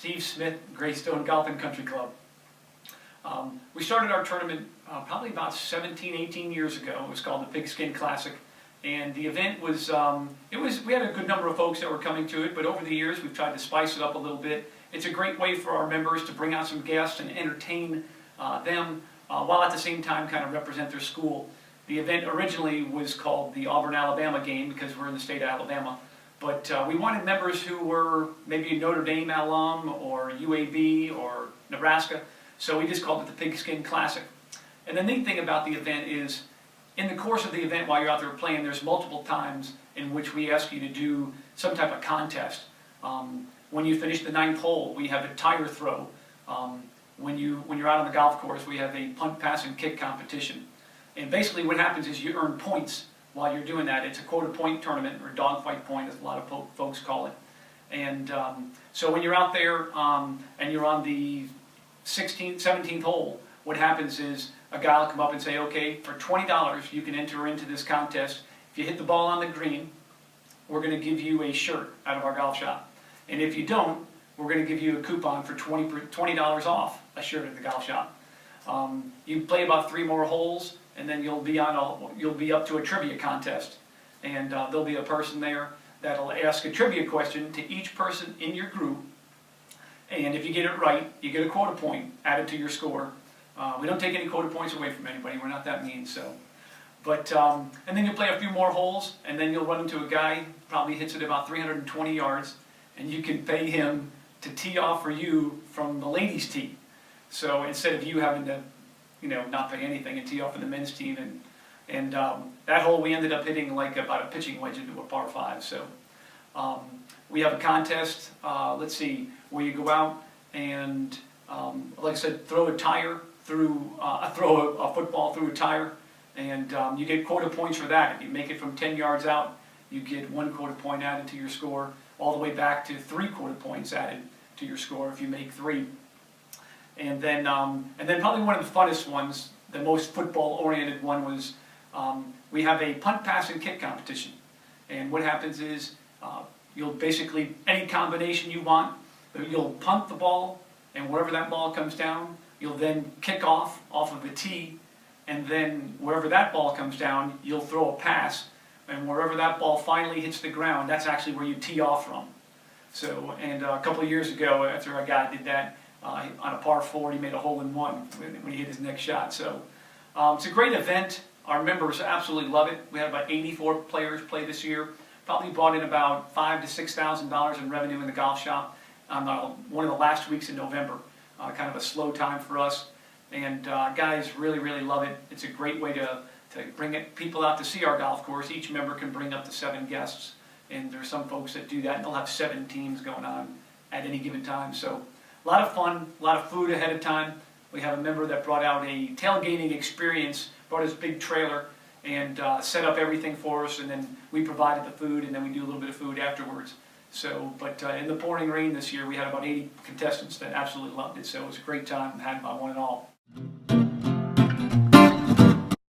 Steve Smith, Greystone Golf and Country Club. We started our tournament probably about 17, 18 years ago. It was called the Pigskin Classic. And the event was, we had a good number of folks that were coming to it, but over the years we've tried to spice it up a little bit. It's a great way for our members to bring out some guests and entertain them while at the same time kind of represent their school. The event originally was called the Auburn-Alabama game because we're in the state of Alabama. But we wanted members who were maybe a Notre Dame alum or UAB or Nebraska, so we just called it the Pigskin Classic. And the neat thing about the event is, in the course of the event while you're out there playing, there's multiple times in which we ask you to do some type of contest. When you finish the 9th hole, we have a tire throw. When you're out on the golf course, we have a punt, pass, and kick competition. And basically what happens is you earn points while you're doing that. It's a quota point tournament, or dogfight point, as a lot of folks call it. And so when you're out there and you're on the 16th, 17th hole, what happens is a guy will come up and say, okay, for $20 you can enter into this contest. If you hit the ball on the green, we're going to give you a shirt out of our golf shop. And if you don't, we're going to give you a coupon for $20 off a shirt at the golf shop. You play about 3 more holes, and then you'll be up to a trivia contest. And there'll be a person there that'll ask a trivia question to each person in your group. And if you get it right, you get a quota point added to your score. We don't take any quota points away from anybody. We're not that mean. So, but and then you'll play a few more holes, and then you'll run into a guy probably hits it about 320 yards, and you can pay him to tee off for you from the ladies' tee. So instead of you having to, not pay anything and tee off for the men's team, and that hole we ended up hitting like about a pitching wedge into a par 5. So we have a contest. Let's see, where you go out and like I said, throw a tire through, throw a football through a tire, and you get quota points for that. If you make it from 10 yards out, you get 1 quota point added to your score, all the way back to 3 quota points added to your score if you make 3. And then probably one of the funnest ones, the most football-oriented one, was we have a punt, pass, and kick competition. And what happens is you'll basically, any combination you want, you'll punt the ball, and wherever that ball comes down, you'll then kick off of the tee, and then wherever that ball comes down, you'll throw a pass, and wherever that ball finally hits the ground, that's actually where you tee off from. So, and a couple of years ago, after a guy did that, on a par 4, he made a hole-in-one when he hit his next shot. So, it's a great event. Our members absolutely love it. We had about 84 players play this year. Probably brought in about $5,000 to $6,000 in revenue in the golf shop on one of the last weeks in November. Kind of a slow time for us, and guys really, really love it. It's a great way to bring people out to see our golf course. Each member can bring up to 7 guests, and there's some folks that do that, and they'll have 7 teams going on at any given time. So a lot of fun, a lot of food ahead of time. We have a member that brought out a tailgating experience, brought his big trailer, and set up everything for us, and then we provided the food, and then we do a little bit of food afterwards. So, but in the pouring rain this year, we had about 80 contestants that absolutely loved it. So it was a great time, had by one and all.